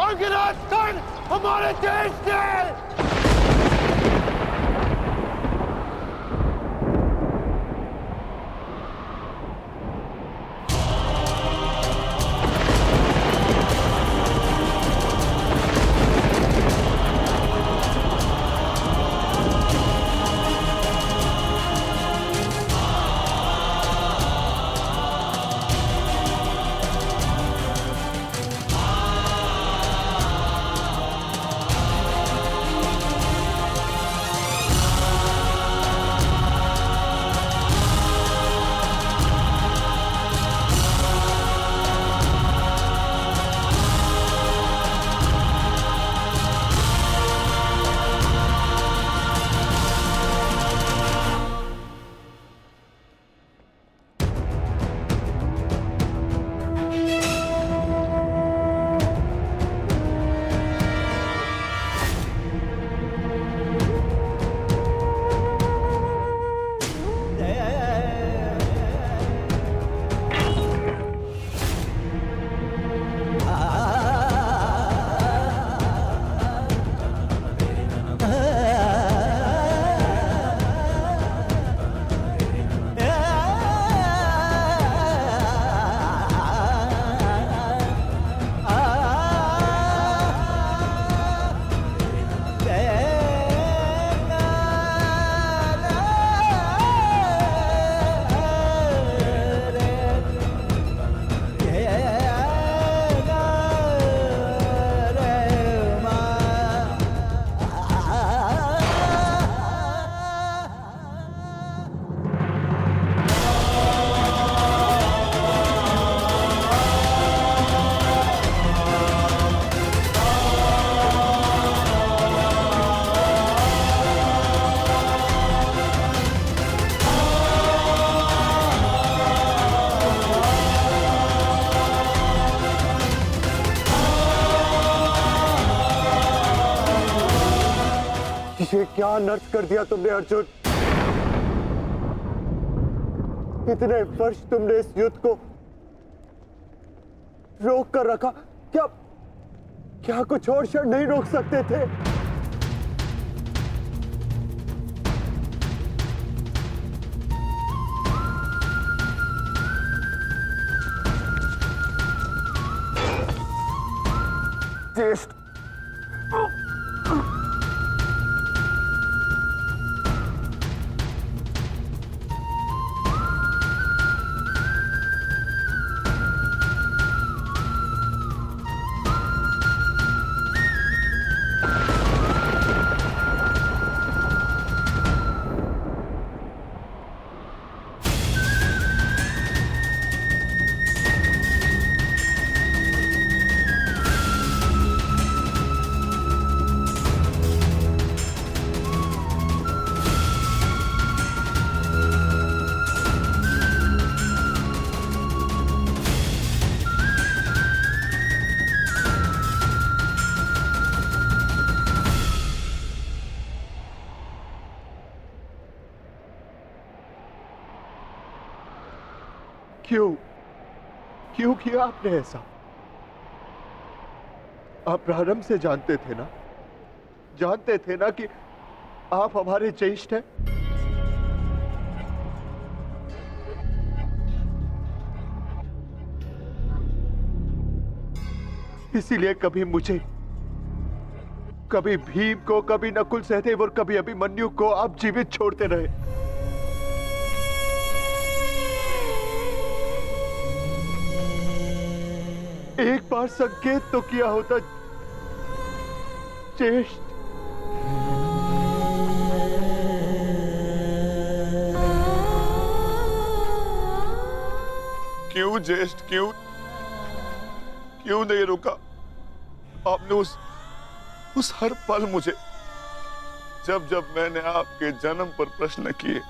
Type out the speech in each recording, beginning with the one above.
अनगिनत कण हमारे देश के। ये क्या अनर्थ कर दिया तुमने अर्जुन। इतने वर्ष तुमने इस युद्ध को रोक कर रखा, क्या कुछ और क्षण नहीं रोक सकते थे? ज्येष्ठ, क्यों किया आपने ऐसा? आप प्रारंभ से जानते थे ना कि आप हमारे ज्येष्ठ हैं। इसीलिए कभी मुझे, कभी भीम को, कभी नकुल सहदेव और कभी अभिमन्यु को आप जीवित छोड़ते रहे। एक बार संकेत तो किया होता ज्येष्ठ। क्यों ज्येष्ठ, क्यों नहीं रुका आपने? उस हर पल मुझे, जब मैंने आपके जन्म पर प्रश्न किए,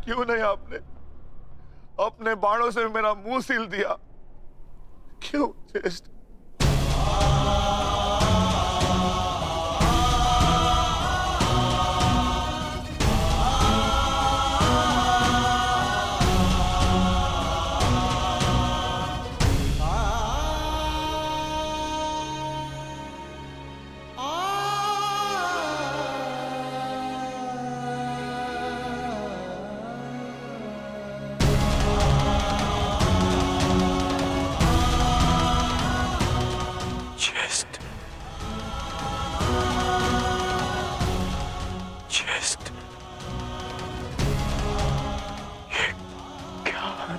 क्यों नहीं आपने अपने बाणों से मेरा मुंह सील दिया? क्यों ज्येष्ठ?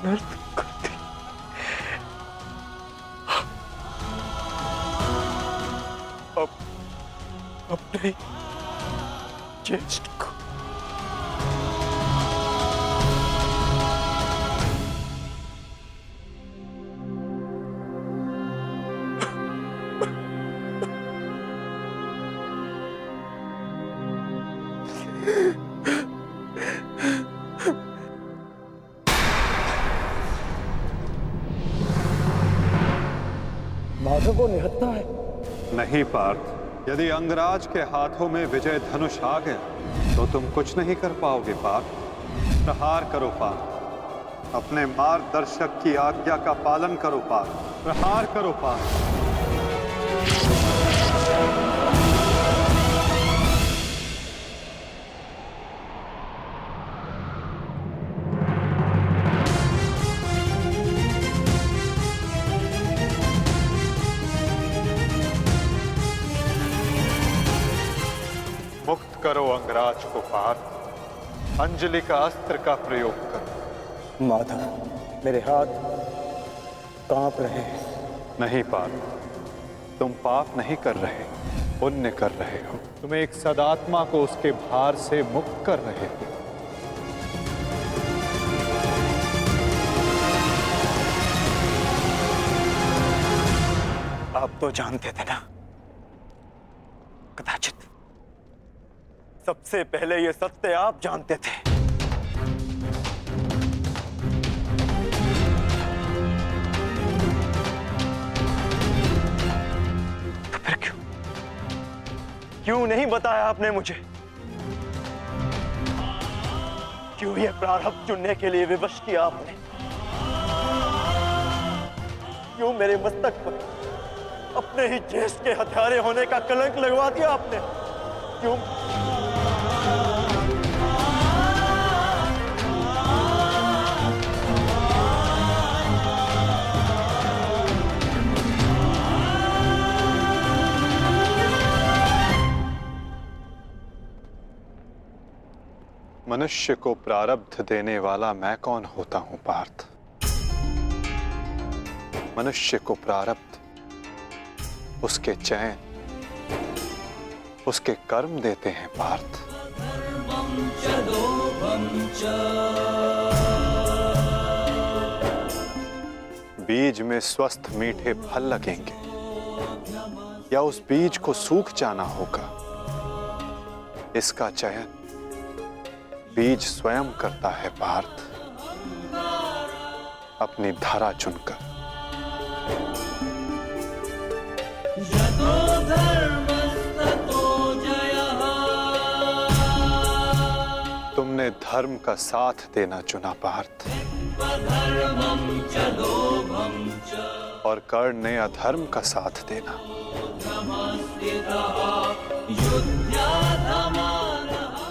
अनर्थ कर दी। अब अपने ज्येष्ठ को माधव को निहत्था है। नहीं पार्थ, यदि अंगराज के हाथों में विजय धनुष आ गया तो तुम कुछ नहीं कर पाओगे पार्थ। प्रहार करो पार्थ, अपने मार्गदर्शक की आज्ञा का पालन करो पार्थ, प्रहार करो पार्थ। मुक्त करो अंगराज को पार्थ, अंजलि का अस्त्र का प्रयोग करो। माधव, मेरे हाथ कांप रहे हैं। नहीं पार्थ, तुम पाप नहीं कर रहे, पुण्य कर रहे हो। तुम एक सदात्मा को उसके भार से मुक्त कर रहे हो। आप तो जानते थे ना, कदाचित सबसे पहले ये सत्य आप जानते थे। तो फिर क्यों नहीं बताया आपने मुझे? क्यों ये प्रारब्ध चुनने के लिए विवश किया आपने? क्यों मेरे मस्तक पर अपने ही ज्येष्ठ के हत्यारे होने का कलंक लगवा दिया आपने? क्यों? मनुष्य को प्रारब्ध देने वाला मैं कौन होता हूं पार्थ? मनुष्य को प्रारब्ध उसके चयन, उसके कर्म देते हैं पार्थ। बीज में स्वस्थ मीठे फल लगेंगे या उस बीज को सूख जाना होगा, इसका चयन बीज स्वयं करता है पार्थ, अपनी धारा चुनकर। तुमने धर्म का साथ देना चुना पार्थ, और कर्ण ने अधर्म का साथ देना।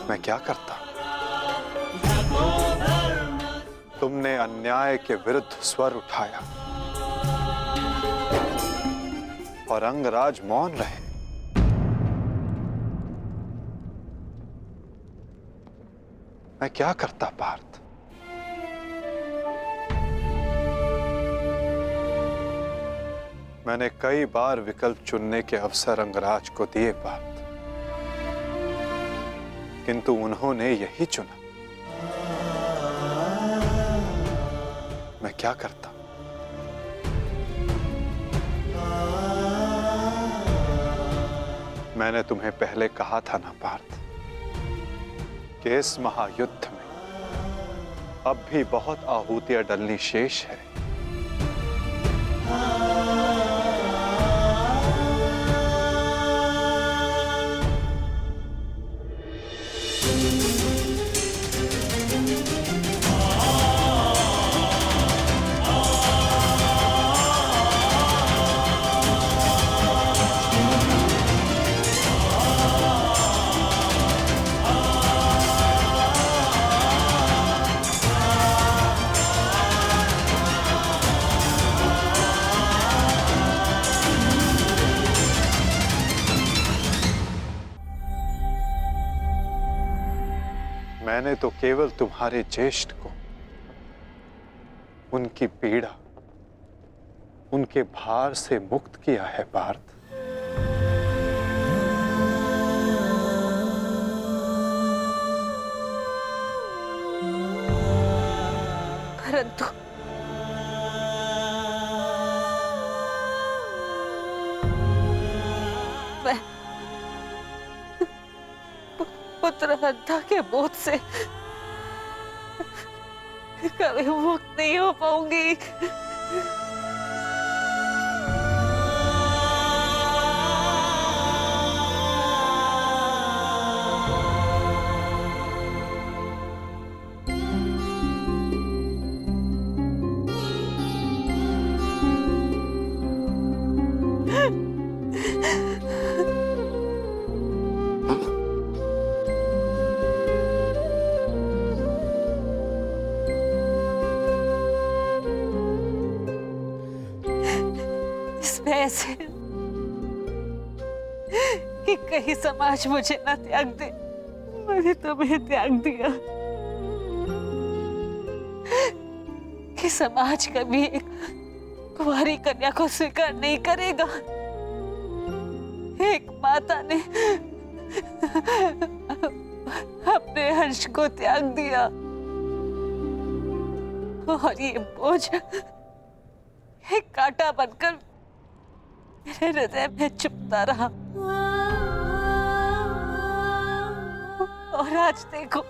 मैं क्या करता? तुमने अन्याय के विरुद्ध स्वर उठाया और अंगराज मौन रहे। मैं क्या करता पार्थ? मैंने कई बार विकल्प चुनने के अवसर अंगराज को दिए पार्थ, किंतु उन्होंने यही चुना। मैं क्या करता? मैंने तुम्हें पहले कहा था ना पार्थ कि इस महायुद्ध में अब भी बहुत आहुतियां डलनी शेष है। मैंने तो केवल तुम्हारे ज्येष्ठ को उनकी पीड़ा, उनके भार से मुक्त किया है पार्थ। परंतु मैं पुत्र हत्या के बोझ से कभी मुक्त नहीं हो पाऊंगी। इसमें ऐसे कि कहीं समाज मुझे ना त्याग दे। मैंने तुम्हें त्याग दिया कि समाज कभी एक कुंवारी कन्या को स्वीकार नहीं करेगा। एक माता ने अपने हर्ष को त्याग दिया और ये बोझ एक कांटा बनकर मेरे हृदय में चुभता रहा। और आज देखो,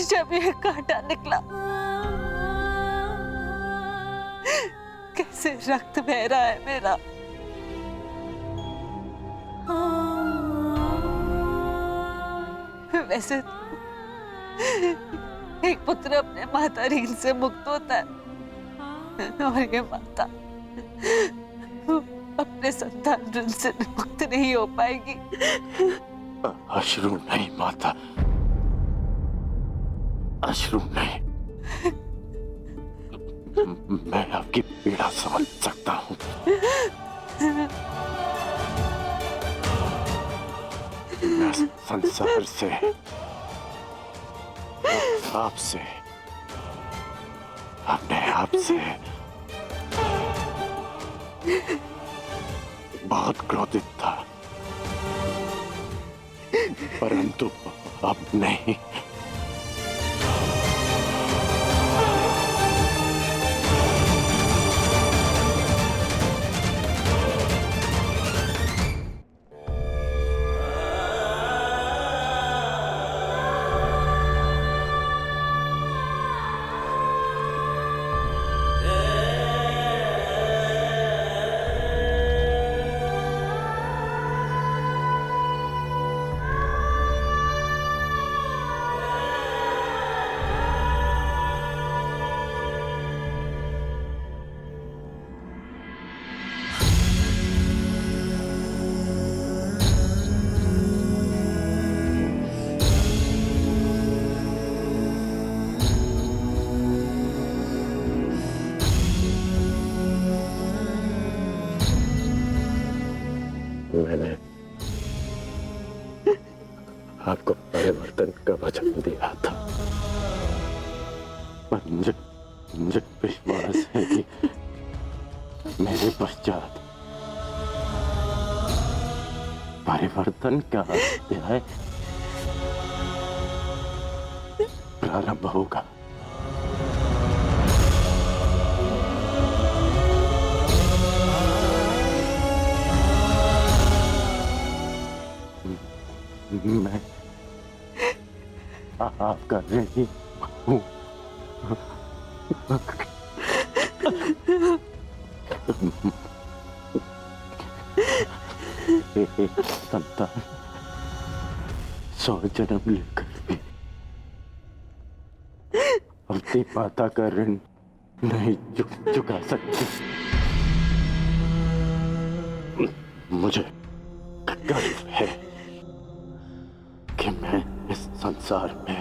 जब ये कांटा निकला, कैसे रक्त बह रहा है मेरा। वैसे एक पुत्र अपने माता ऋण से मुक्त होता है और ये माता अपने संतान ऋण से मुक्त नहीं हो पाएगी। अश्रु नहीं माता, अश्रु नहीं। मैं आपकी पीड़ा समझ सकता हूँ। मैं संसार से, आपसे, अपने आप से बहुत क्रोधित था, परंतु अब नहीं। मैंने आपको परिवर्तन का वचन दिया था, पर मुझे विश्वास है कि मेरे पश्चात परिवर्तन का अध्याय प्रारंभ होगा। मैं आपका ऋणी हूँ। एक संतान 100 जन्म लेकर भी अपनी माता का ऋण नहीं चुका सकती। मुझे गर्व है कि मैं इस संसार में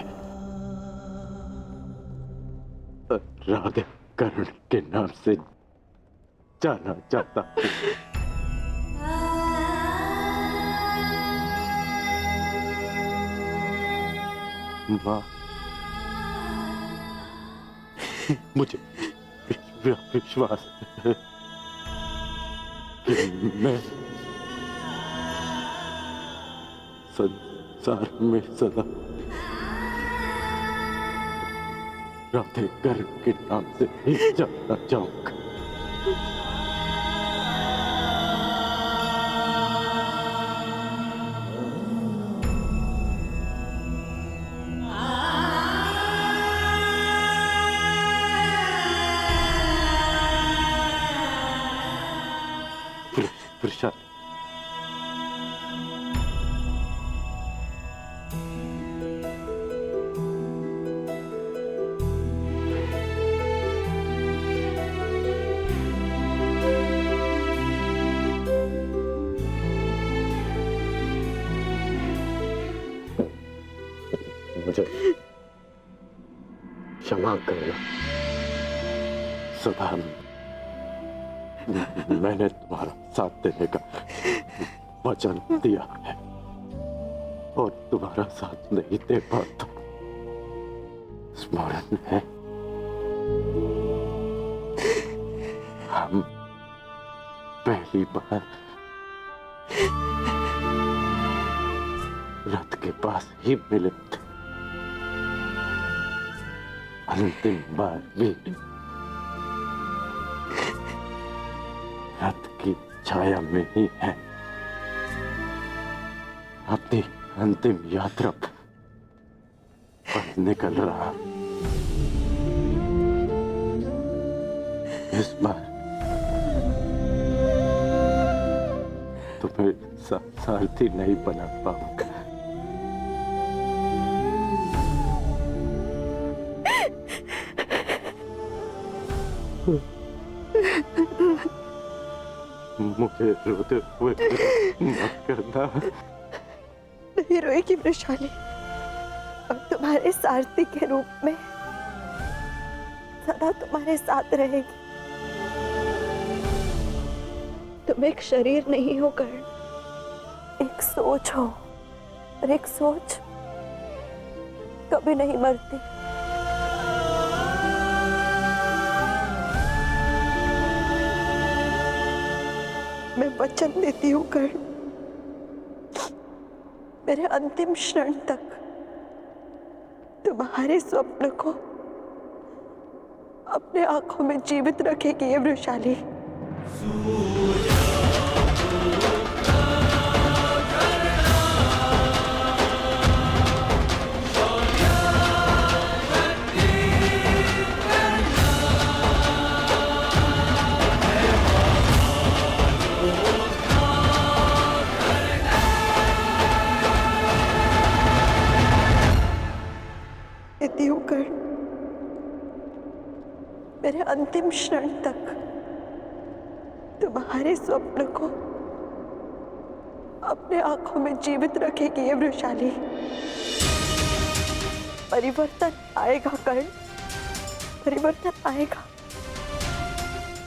राधा कर्ण के नाम से जाना चाहता हूँ। माँ, मुझे विश्वास है कि मैं संसार में सदा राधे कर के नाम से ही जाना चाहूंगा। प्रशांत, मुझे क्षमा करना। सदा मैंने तुम्हारा साथ देने का वचन दिया है और तुम्हारा साथ नहीं दे पाता। स्मरण है हम पहली बार रथ के पास ही मिले थे, अंतिम बार भी रथ की छाया में ही है। अपनी अंतिम यात्रा पर निकल रहा। इस बार तुम्हें सारथी नहीं बना पाऊंगा। मुझे रोते हुए मत करना। नहीं रोएगी वृषाली, अब तुम्हारे सारथी के रूप में सदा तुम्हारे साथ रहेगी। तुम एक शरीर नहीं हो कर्ण, एक सोच हो, और एक सोच कभी नहीं मरती। मैं वचन देती हूँ कर्ण, मेरे अंतिम क्षण तक तुम्हारे स्वप्न को अपने आंखों में जीवित रखेगी ये वृषाली। मेरे अंतिम क्षण तक तुम्हारे स्वप्न को अपने आंखों में जीवित रखेगी ये वृषाली। परिवर्तन आएगा कर्ण, परिवर्तन आएगा।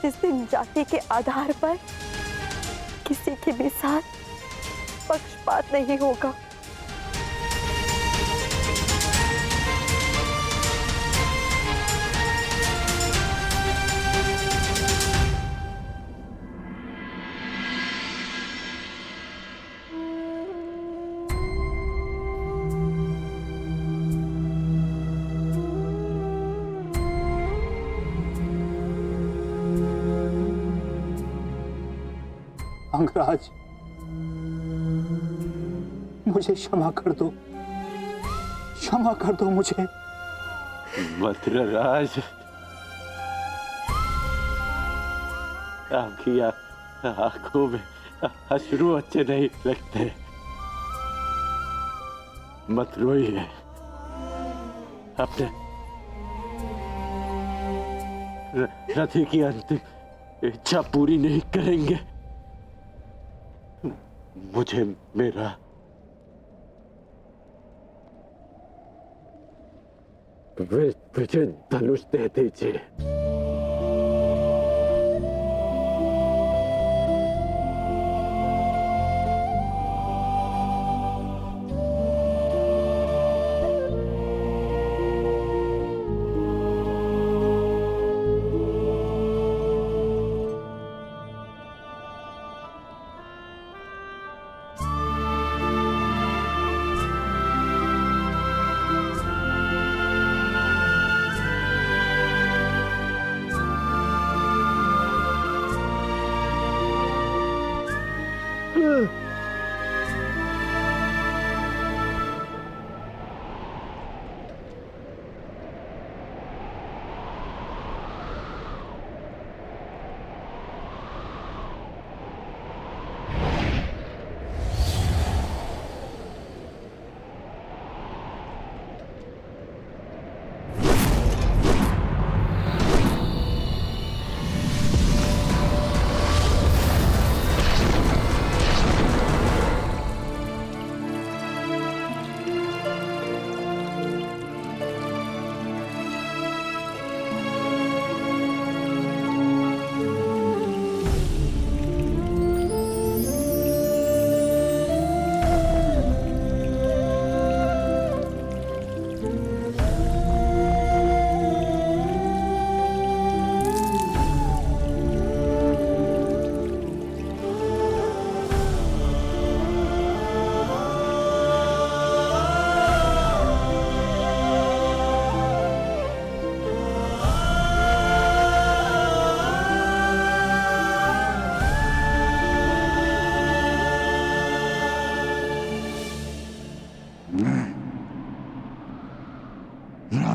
जिस दिन जाति के आधार पर किसी के भी साथ पक्षपात नहीं होगा। अंगराज, मुझे क्षमा कर दो, क्षमा कर दो मुझे। मद्रराज, आपकी आंखों में अश्रु अच्छे नहीं लगते। मत रोइए, अपने रथी की अंतिम इच्छा पूरी नहीं करेंगे। मुझे मेरा विजय धनुष दे दीजिए।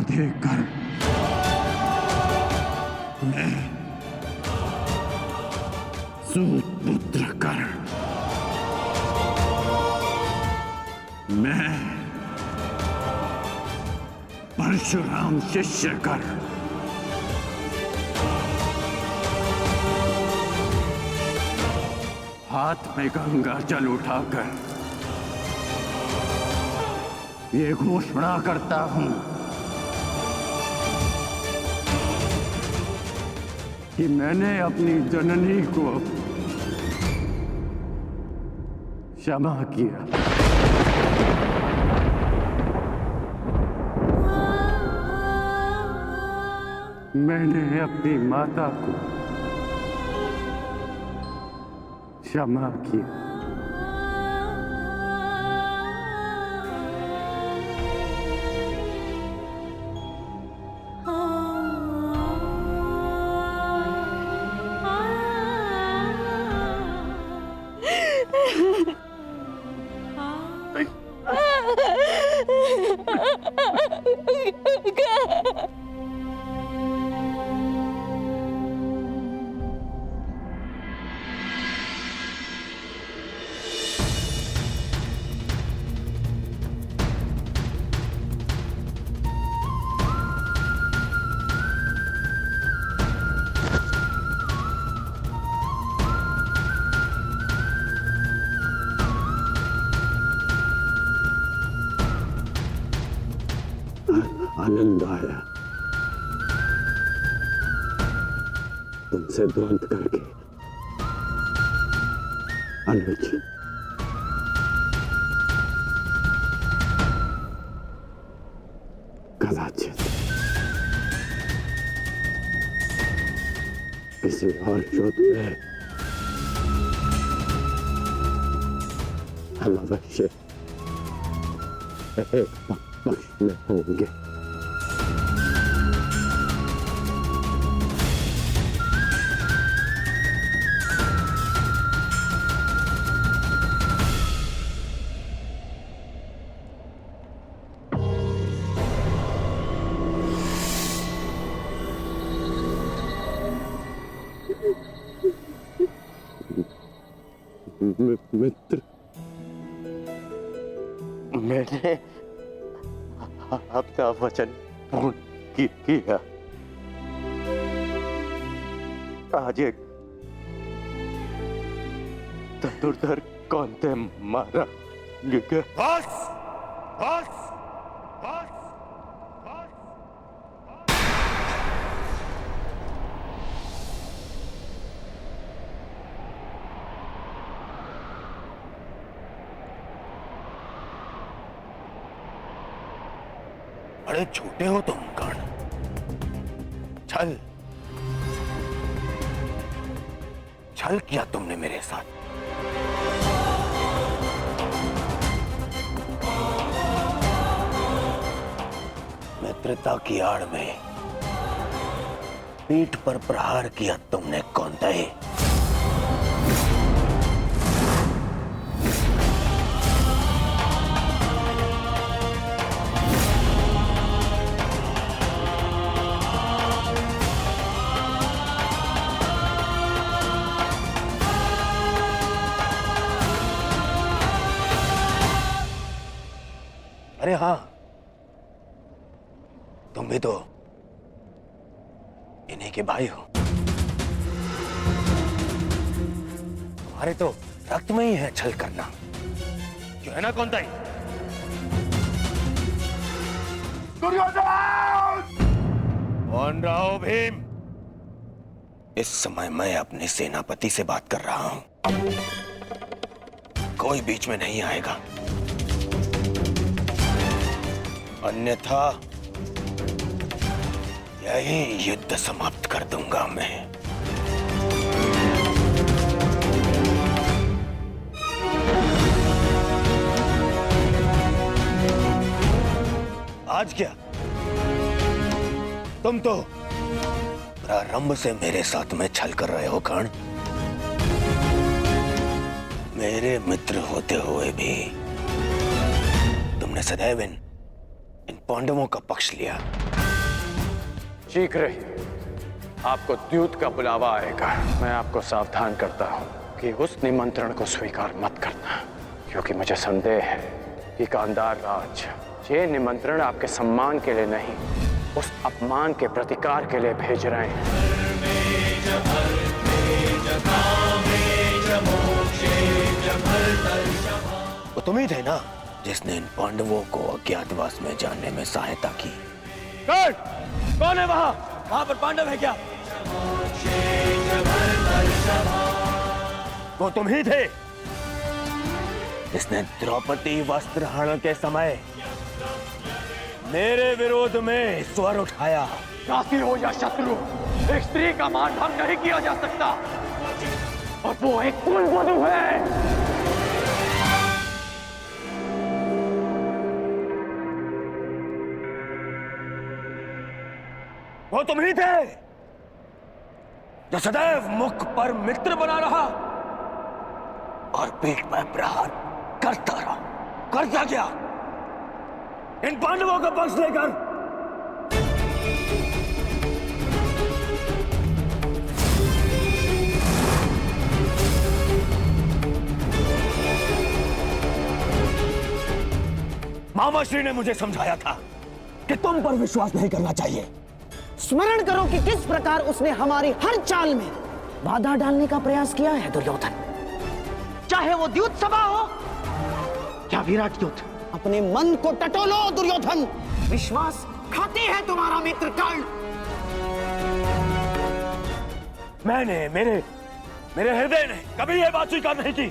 देकर मैं सूत पुत्र कर, मैं परशुराम शिष्य कर, हाथ में गंगा जल उठाकर ये घोषणा करता हूं कि मैंने अपनी जननी को क्षमा किया। मैंने अपनी माता को क्षमा किया। आनंद आया तुमसे द्वंद करके अनुज। कदाचित किसी और युद्ध में हम अवश्य एक पक्ष में होंगे। मित्र, मैंने आपका वचन पूर्ण किया। आज एक धनुर्धर कौनते मारा गया। बस, बस, बस, बस। बड़े छोटे हो तुम कर्ण। छल छल किया तुमने मेरे साथ। मित्रता की आड़ में पीठ पर प्रहार किया तुमने कौंतेय। अरे हाँ, तुम भी तो इन्हीं के भाई हो। तुम्हारे तो रक्त में ही है छल करना, जो है ना कौनतेय? कौन रहा हो भीम? इस समय मैं अपने सेनापति से बात कर रहा हूं। कोई बीच में नहीं आएगा, अन्यथा यही युद्ध समाप्त कर दूंगा मैं। आज क्या? तुम तो प्रारंभ से मेरे साथ में छल कर रहे हो कर्ण। मेरे मित्र होते हुए भी तुमने सदैव इन पांडवों का पक्ष लिया। शीघ्र ही आपको द्यूत का बुलावा आएगा। मैं आपको सावधान करता हूं कि उस निमंत्रण को स्वीकार मत करना, क्योंकि मुझे संदेह है कि गांधार राज ये निमंत्रण आपके सम्मान के लिए नहीं, उस अपमान के प्रतिकार के लिए भेज रहे हैं। वो तुम ही थे ना जिसने इन पांडवों को अज्ञातवास में जाने में सहायता की। कौन है वहां? वहां पर पांडव है क्या? वो तुम ही थे जिसने द्रौपदी वस्त्र हरण के समय मेरे विरोध में स्वर उठाया। साथी हो या शत्रु, एक स्त्री का मान भंग नहीं किया जा सकता, और वो एक कुलवधू है। वो तुम ही थे जो सदैव मुख पर मित्र बना रहा और पीठ पर प्रहार करता रहा। करता क्या? इन पांडवों का पक्ष लेकर मामाश्री ने मुझे समझाया था कि तुम पर विश्वास नहीं करना चाहिए। स्मरण करो कि किस प्रकार उसने हमारी हर चाल में बाधा डालने का प्रयास किया है दुर्योधन। चाहे वो द्यूत सभा हो या विराट युद्ध, अपने मन को टटोलो दुर्योधन। विश्वास खाते हैं तुम्हारा मित्र कर्ण। मैंने मेरे हृदय ने कभी यह बात स्वीकार नहीं की।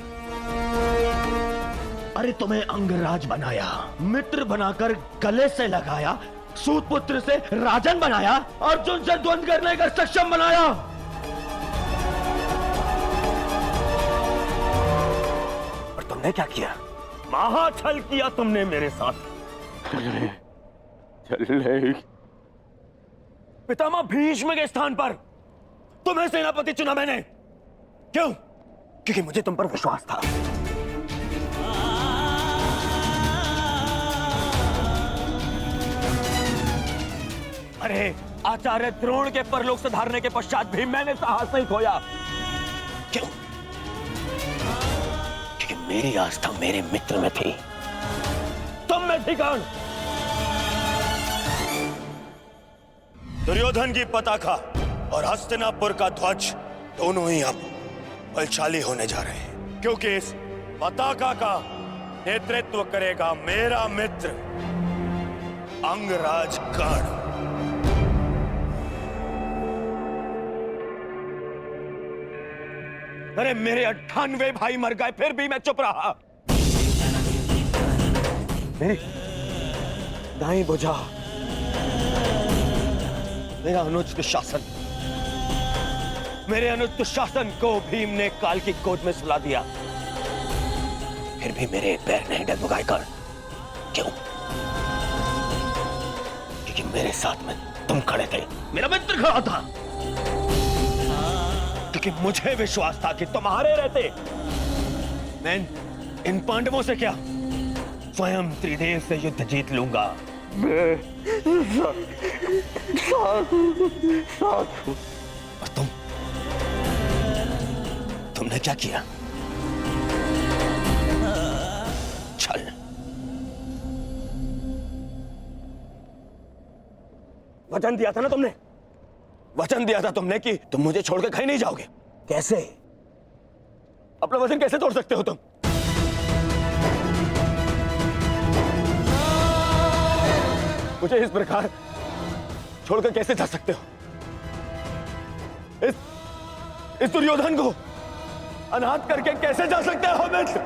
अरे तुम्हें अंगराज बनाया, मित्र बनाकर गले से लगाया, सूतपुत्र से राजन बनाया, अर्जुन से द्वंद करने का सक्षम बनाया। और तुमने क्या किया? महाछल किया तुमने मेरे साथ। चले पितामह भीष्म के स्थान पर तुम्हें सेनापति चुना मैंने। क्यों? क्योंकि मुझे तुम पर विश्वास था। अरे आचार्य द्रोण के परलोक से धारने के पश्चात भी मैंने साहस नहीं खोया। क्यों? क्योंकि मेरी आस्था मेरे मित्र में थी, तुम में थी कौन? दुर्योधन की पताका और हस्तिनापुर का ध्वज दोनों ही अब बलशाली होने जा रहे हैं, क्योंकि इस पताका का नेतृत्व करेगा मेरा मित्र अंगराज कर्ण। अरे मेरे 98 भाई मर गए, फिर भी मैं चुप रहा। मेरी दाई बुझा मेरा अनुचित शासन, मेरे अनुचित शासन को भीम ने काल की गोद में सुला दिया। फिर भी मेरे पैर नहीं डगमगाए कर्ण। क्यों? क्योंकि मेरे साथ में तुम खड़े थे, मेरा मित्र खड़ा था। क्योंकि मुझे विश्वास था कि तुम्हारे रहते मैं इन पांडवों से क्या, स्वयं त्रिदेव से युद्ध जीत लूंगा। और तुमने क्या किया? छल। वचन दिया था ना तुमने, वचन दिया था तुमने कि तुम मुझे छोड़कर कहीं नहीं जाओगे। कैसे? अपना वचन कैसे तोड़ सकते हो तुम? मुझे इस प्रकार छोड़कर कैसे जा सकते हो? इस दुर्योधन को अनाथ करके कैसे जा सकते हो मित्र?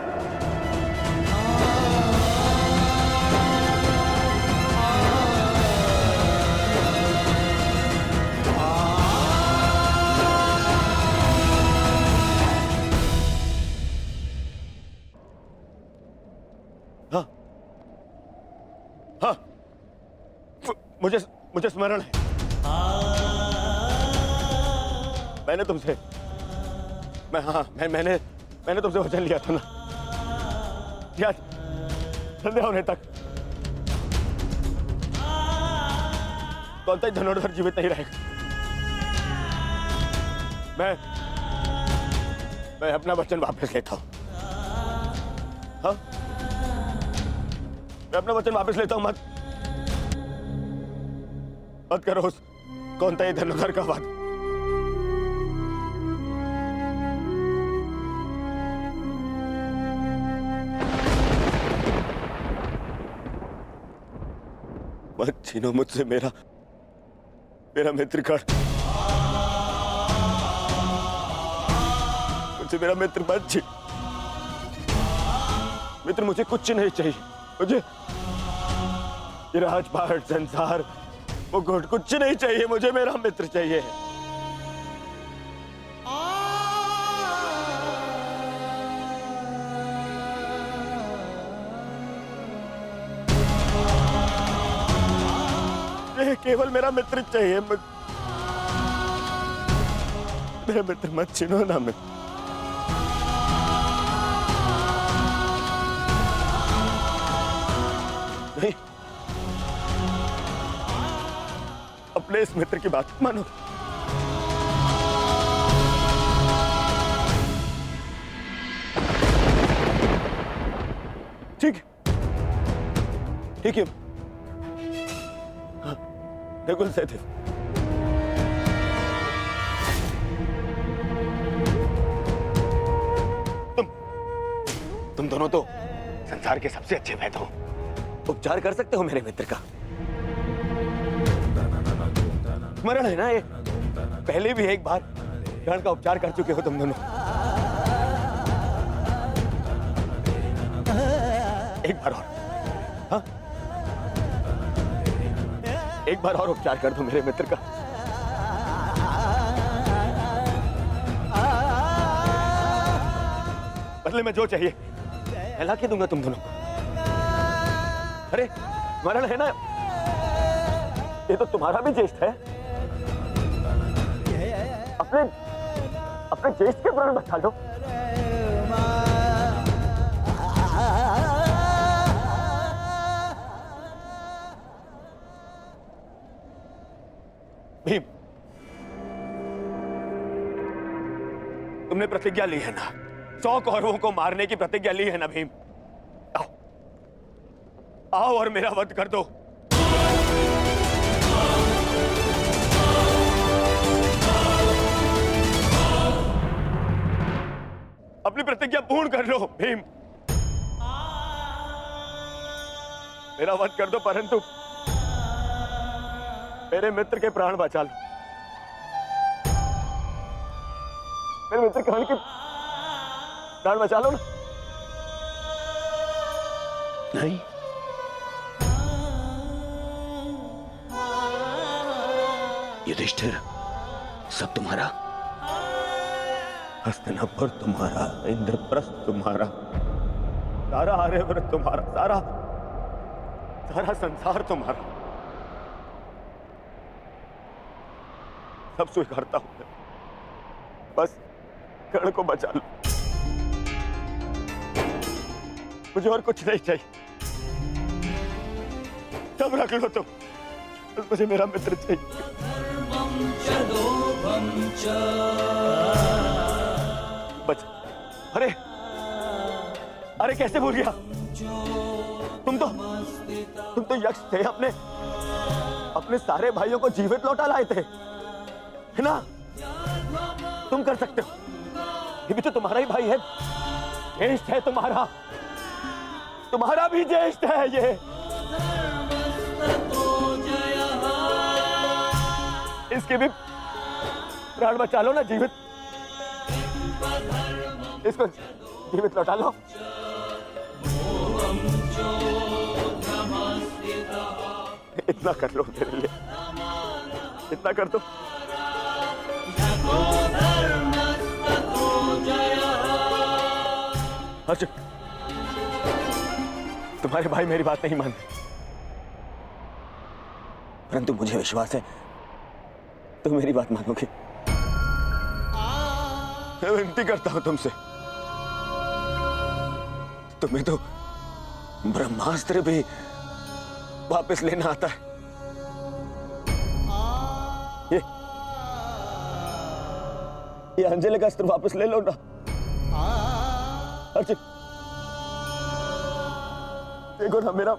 हाँ हाँ, मुझे स्मरण है। मैंने तुमसे मैंने तुमसे वचन लिया था ना, संध्या होने तक कौनताई धनुर्धर जीवित नहीं रहेगा। मैं अपना वचन वापस लेता हूं। हाँ, मैं अपना वचन वापस लेता हूं। मत करो उस कौनताई धनुर्धर का वादा। मत छीनो मुझसे मेरा मित्रगण। मुझसे मेरा मित्र मत छीन। मित्र मुझे कुछ नहीं चाहिए। मुझे ये राजपाट, संसार, मुकुट कुछ नहीं चाहिए। मुझे मेरा मित्र चाहिए। केवल मेरा मित्र चाहिए। मेरा मित्र मत छीनो ना। मित्र नहीं, अपने इस मित्र की बात मानो। ठीक है। नकुल सहदेव, तुम दोनों तो संसार के सबसे अच्छे वैद्य हो। उपचार कर सकते हो मेरे मित्र का। स्मरण है ना ये? पहले भी एक बार प्राण का उपचार कर चुके हो तुम दोनों। एक बार और। हाँ? एक बार और उपचार कर दो मेरे मित्र का। बदले में जो चाहिए मैं ला के दूंगा तुम दोनों को। अरे स्मरण है ना, ये तो तुम्हारा भी ज्येष्ठ है। अपने ज्येष्ठ के प्राण बचा लो। भीम, तुमने प्रतिज्ञा ली है ना? 100 कौरवों को मारने की प्रतिज्ञा ली है ना भीम? आओ और मेरा वध कर दो। अपनी प्रतिज्ञा पूर्ण कर लो भीम। मेरा वध कर दो, परंतु मेरे मित्र के प्राण बचा लो। मेरे मित्र कर्ण के प्राण बचा लो ना। नहीं, युधिष्ठिर, सब तुम्हारा। हस्तिनापुर तुम्हारा, इंद्रप्रस्थ तुम्हारा, सारा आर्यव्रत तुम्हारा, सारा संसार तुम्हारा। सब स्वीकारता हूं मैं। बस कर्ण को बचा लो। मुझे और कुछ नहीं चाहिए। सब रख लो तुम, बस मुझे मेरा मित्र चाहिए। बच। अरे कैसे भूल गया? तुम तो यक्ष थे। अपने सारे भाइयों को जीवित लौटा लाए थे, है ना? तुम कर सकते हो। ये भी तो तुम्हारा ही भाई है, ज्येष्ठ है तुम्हारा भी ज्येष्ठ है ये। इसके भी प्राण बचा लो ना, जीवित। इसको जीवित लौटा लो। इतना कर लो मेरे लिए, इतना कर दो। अच्छा, तुम्हारे भाई मेरी बात नहीं मानते, परंतु मुझे विश्वास है तुम मेरी बात मानोगे। मैं विनती करता हूं तुमसे, तुम्हें तो ब्रह्मास्त्र भी वापस लेना आता है। ये अंजलि का अस्त्र वापस ले लो ना अर्जुन। देखो ना मेरा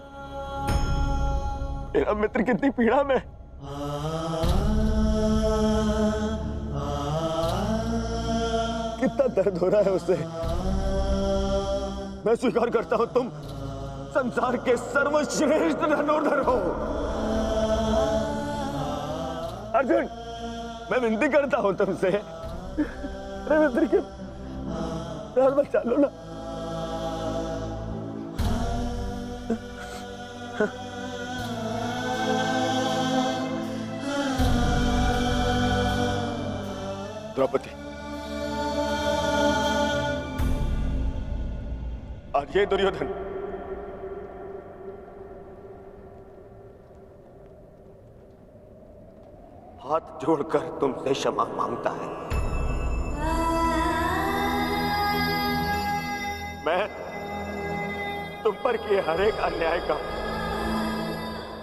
मित्र कितनी पीड़ा में। कितना दर्द हो रहा है उससे। मैं स्वीकार करता हूं तुम संसार के सर्वश्रेष्ठ धनुर्धर हो अर्जुन। मैं विनती करता हूं तुमसे, अरे मित्र के प्राण बचा लो ना। द्रौपदी, और ये दुर्योधन हाथ जोड़कर तुमसे क्षमा मांगता है। मैं तुम पर किए हर एक अन्याय का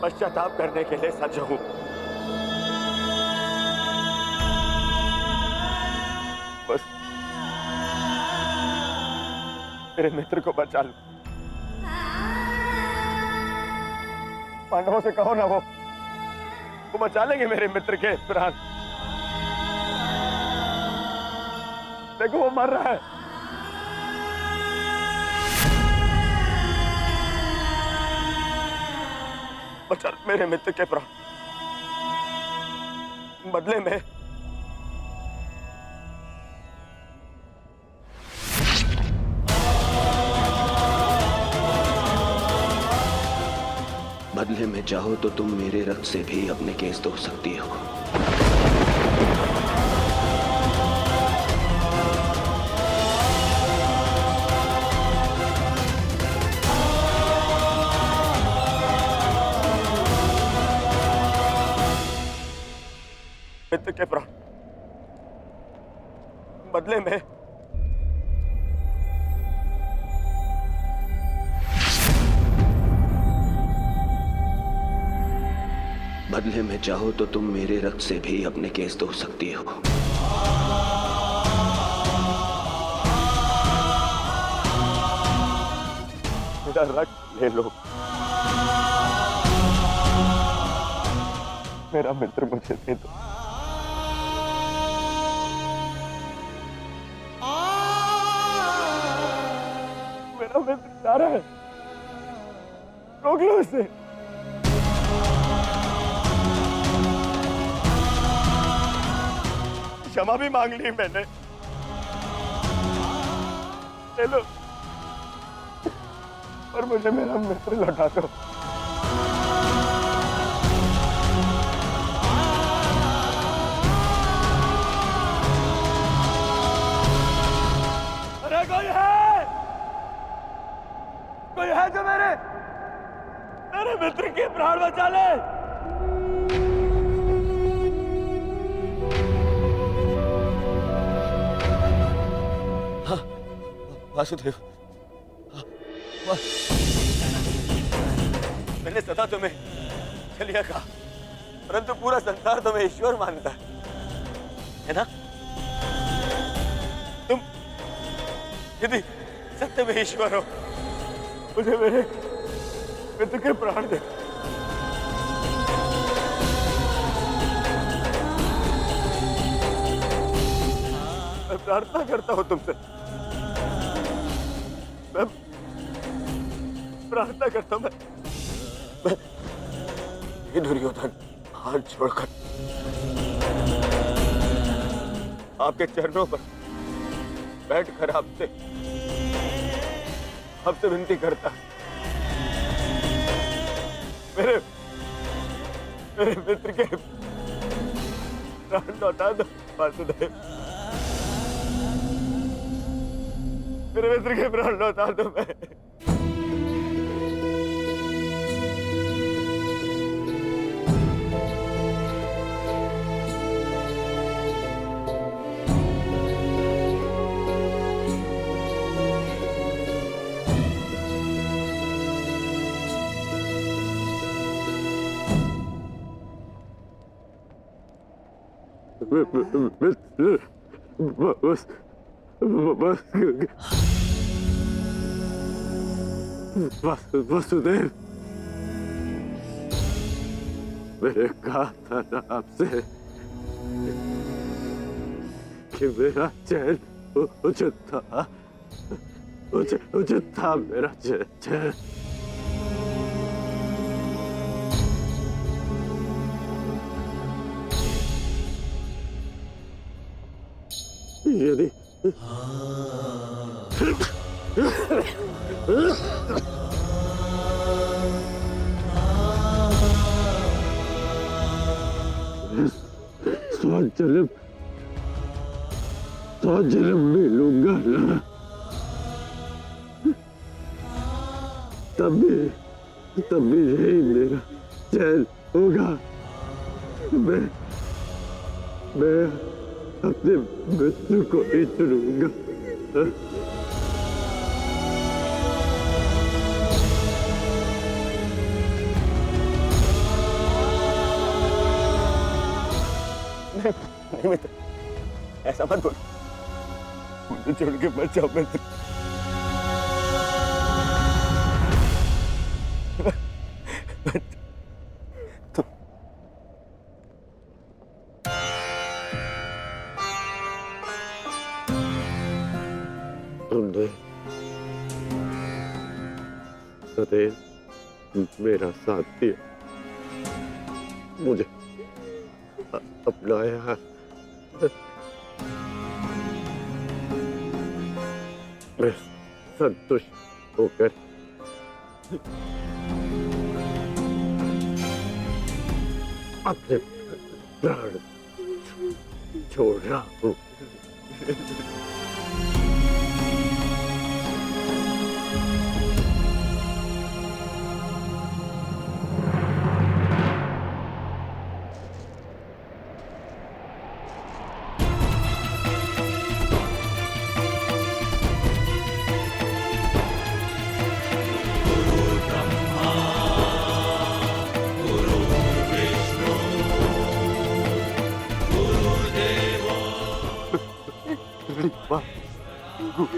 पश्चाताप करने के लिए सज्ज हूं। बस मेरे मित्र को बचा लो। पांडवों से कहो ना, वो बचा लेंगे मेरे मित्र के प्राण। देखो वो मर रहा है। बचा मेरे मित्र के प्राण। बदले में चाहो तो तुम मेरे रक्त से भी अपने केस धो सकती हो। मित्र के प्राण बदले में चाहो तो तुम मेरे रक्त से भी अपने केस धो सकती हो। मेरा रक्त ले लो। मेरा मित्र मुझे दे दो। मेरा मित्र जा रहा है, रोक लो उसे। क्षमा भी मांग ली मैंने, ले लो, और मुझे मेरा मित्र लौटा दो। अरे कोई है जो मेरे मित्र के प्राण बचा ले। वासुदेव, मैंने सदा तुम्हें चलिया कहा, परंतु पूरा संसार तुम्हें ईश्वर मानता है ना? तुम यदि सत्य में ईश्वर हो, मुझे मेरे मित्र के प्राण दे। मैं प्रार्थना करता हूं तुमसे, मैं प्रार्थना करता हूं, मैं ये दुर्योधन हाथ छोड़कर आपके चरणों पर बैठकर आपसे विनती करता, मेरे मित्र के प्राण लौटा दो वासुदेव। मेरे मित्र के प्राण लौटा दो। मैं वसुदेव, मैंने कहा था ना आपसे कि मेरा चैन उचित था, उचित था मेरा चैन। यदि सौ जन्म मिलूंगा ना, तभी यही मेरा चैन होगा। मैं अपने मृत्यु को ही चुनूंगा। नहीं मित्र, ऐसा मत बोल। मुझे छोड़ के मत जाओ मित्र। तुमने सदैव मेरा साथ दिया, मुझे अपनाया। मैं संतुष्ट होकर अपने प्राण छोड़ रहा हूँ।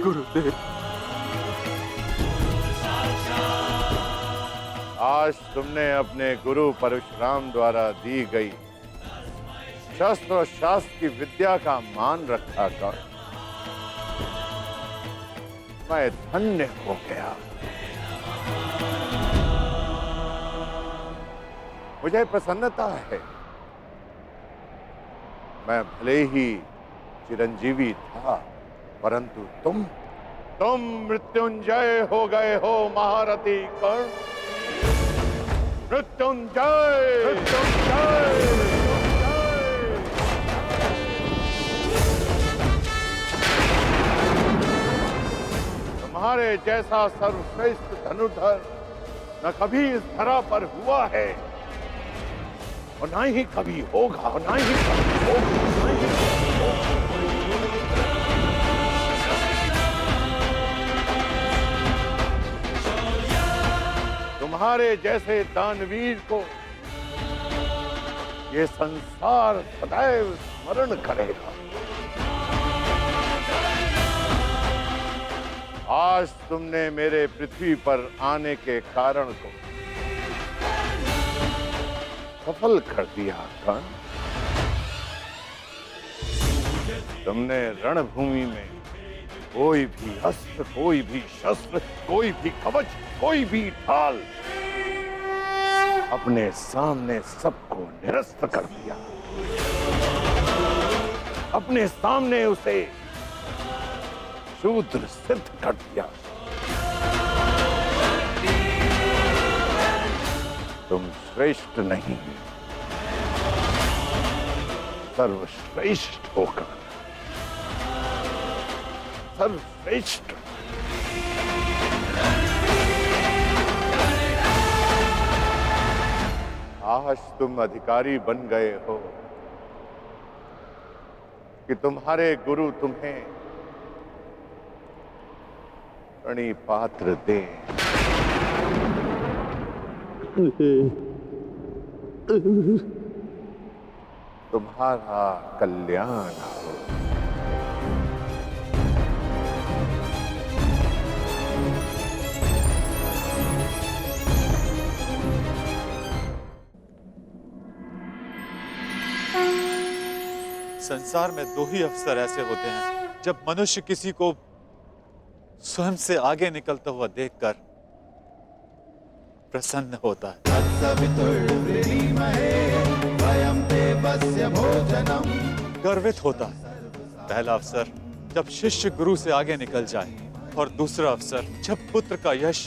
गुरुदेव, आज तुमने अपने गुरु परशुराम द्वारा दी गई शस्त्र और शास्त्र की विद्या का मान रखा कर मैं धन्य हो गया। मुझे प्रसन्नता है। मैं भले ही चिरंजीवी था, परंतु तुम मृत्युंजय हो गए हो महारथी कर्ण। मृत्युंजय, मृत्युंजय, तुम्हारे जैसा सर्वश्रेष्ठ धनुर्धर न कभी इस धरा पर हुआ है और ना ही कभी होगा, और ना ही कभी होगा, ना ही कभी होगा। तुम्हारे जैसे दानवीर को ये संसार सदैव स्मरण करेगा। आज तुमने मेरे पृथ्वी पर आने के कारण को सफल कर दिया कर्ण। तुमने रणभूमि में कोई भी अस्त्र, कोई भी शस्त्र, कोई भी कवच, कोई भी ढाल अपने सामने सबको निरस्त कर दिया। अपने सामने उसे शूद्र सिद्ध कर दिया। तुम श्रेष्ठ नहीं, सर्वश्रेष्ठ होकर सर्वश्रेष्ठ। आज तुम अधिकारी बन गए हो कि तुम्हारे गुरु तुम्हें प्रणिपात्र दे। तुम्हारा कल्याण हो। संसार में दो ही अवसर ऐसे होते हैं जब मनुष्य किसी को स्वयं से आगे निकलता हुआ देखकर प्रसन्न होता है। गर्वित होता है। पहला अवसर जब शिष्य गुरु से आगे निकल जाए और दूसरा अवसर जब पुत्र का यश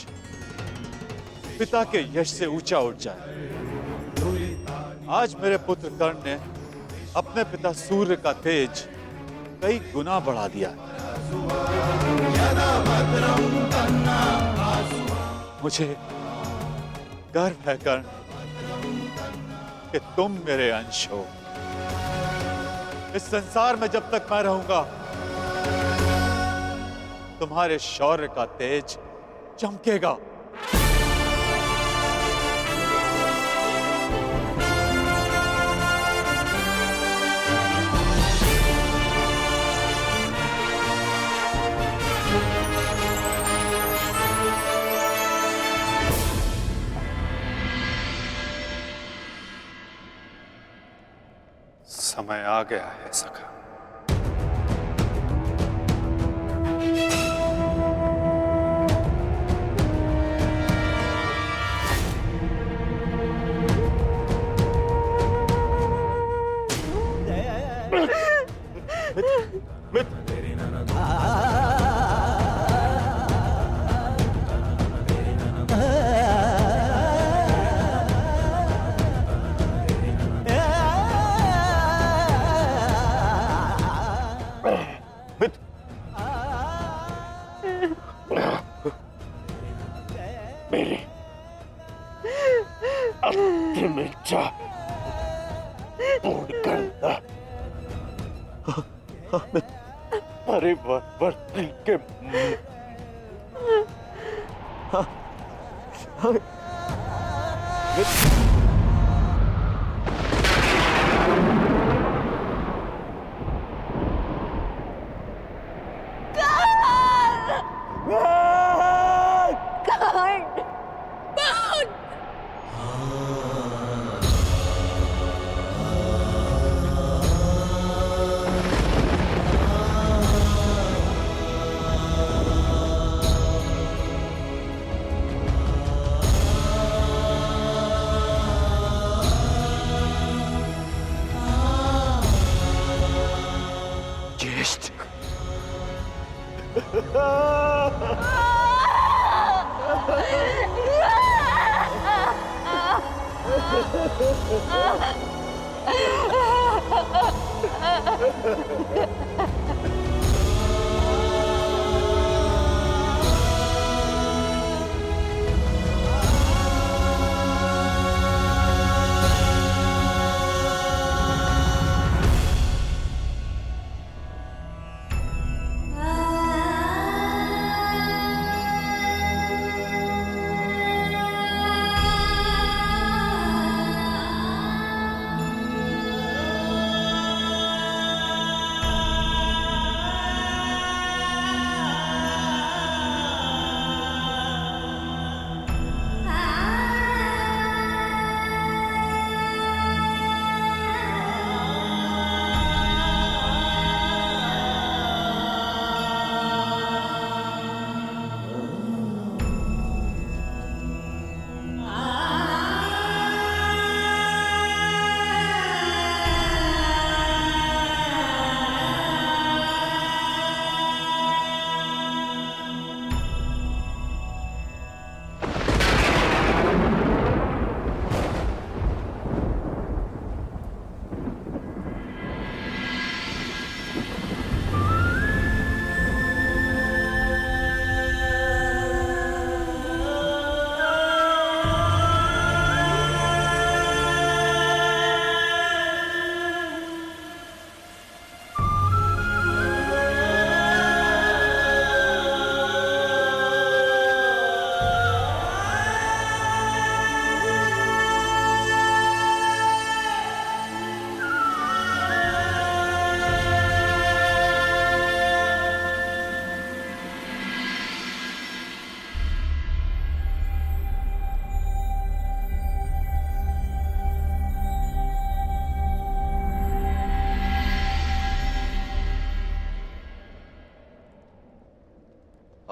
पिता के यश से ऊंचा उठ जाए। आज मेरे पुत्र कर्ण ने अपने पिता सूर्य का तेज कई गुना बढ़ा दिया। मुझे गर्व है कर्ण कि तुम मेरे अंश हो। इस संसार में जब तक मैं रहूंगा तुम्हारे शौर्य का तेज चमकेगा। समय आ गया है सखा। मेरी अंतिम इच्छा पूर्ण करना। परिवर्तन के ज्येष्ठ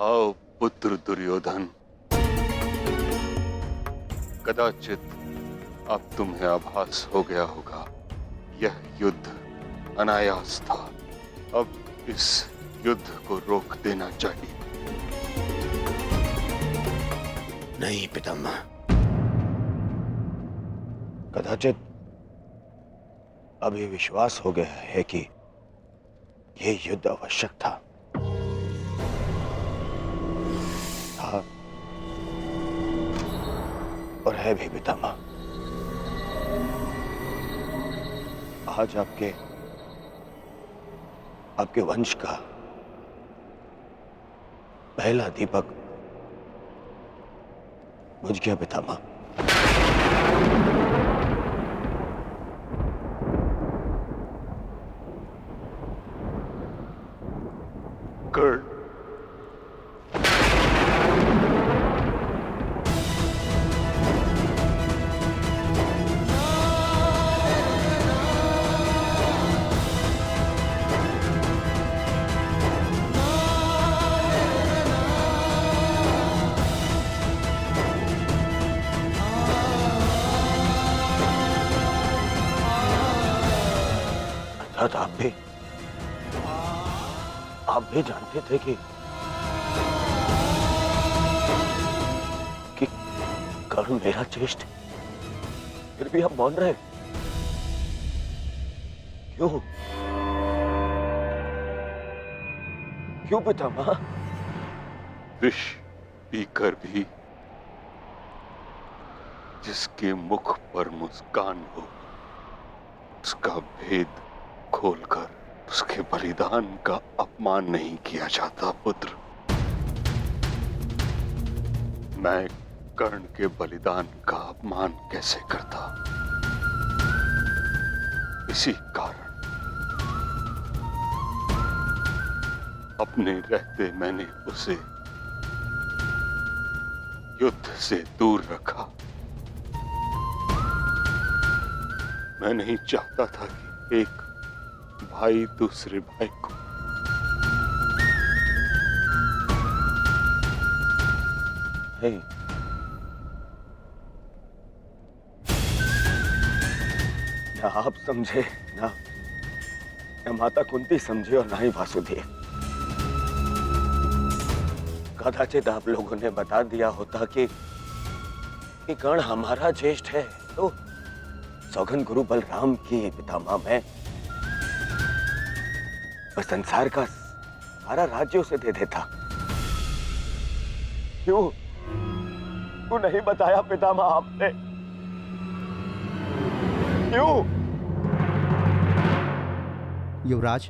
आओ पुत्र दुर्योधन। कदाचित अब तुम्हें आभास हो गया होगा, यह युद्ध अनायास था। अब इस युद्ध को रोक देना चाहिए। नहीं पितामह, कदाचित अभी विश्वास हो गया है कि यह युद्ध आवश्यक था और है भी पितामह। आज आपके वंश का पहला दीपक बुझ गया पितामह। कर्ण, अर्थात आप भी जानते थे कि कर्ण मेरा ज्येष्ठ, फिर भी आप मौन रहे क्यों? क्यों पितामह? विष पीकर भी जिसके मुख पर मुस्कान हो, उसका भेद खोलकर उसके बलिदान का अपमान नहीं किया जाता पुत्र। मैं कर्ण के बलिदान का अपमान कैसे करता? इसी कारण अपने रहते मैंने उसे युद्ध से दूर रखा। मैं नहीं चाहता था कि एक भाई दूसरे भाई को ना आप समझे, ना माता कुंती समझे और ना ही वासुदेव। कदाचित आप लोगों ने बता दिया होता कि कर्ण हमारा ज्येष्ठ है, तो सौगन गुरु बलराम की पितामह मैं संसार का सारा राज्य उसे दे देता। क्यों नहीं बताया पितामह आपने? क्यों? युवराज,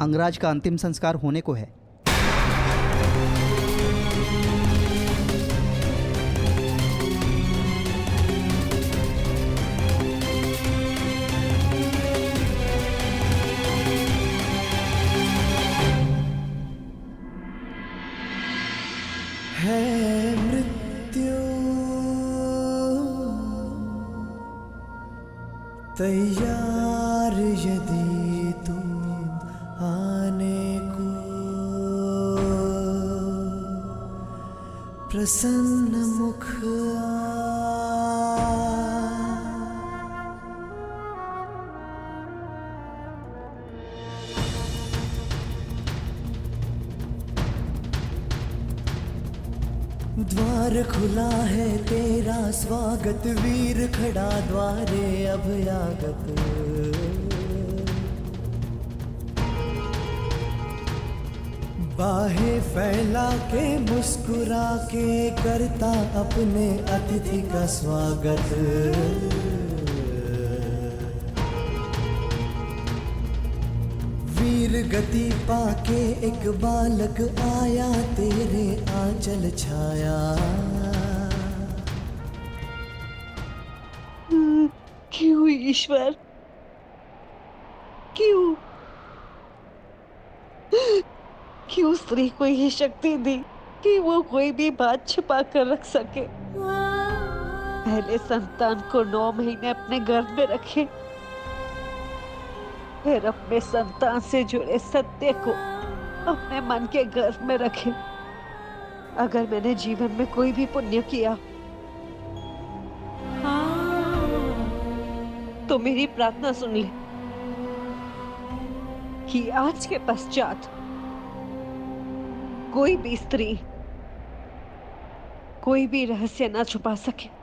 अंगराज का अंतिम संस्कार होने को है। तैयार यदि तुम आने को, प्रसन्न मुख द्वार खुला है तेरा स्वागत, वीर खड़ा द्वारे अभयागत। बाहें फैला के मुस्कुरा के करता अपने अतिथि का स्वागत। वीर गति पाके एक बालक आया, तेरे आंचल छाया। क्यों ईश्वर, क्यों क्यों स्त्री को ये शक्ति दी कि वो कोई भी बात छुपा कर रख सके? पहले संतान को 9 महीने अपने गर्भ में रखे, फिर अपने संतान से जुड़े सत्य को अपने मन के गर्भ में रखे। अगर मैंने जीवन में कोई भी पुण्य किया तो मेरी प्रार्थना सुन ले कि आज के पश्चात कोई भी स्त्री कोई भी रहस्य ना छुपा सके।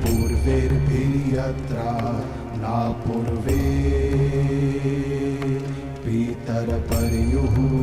पूर्वेर्भिर्यत्रा ना पूर्वे पीतर पर्युः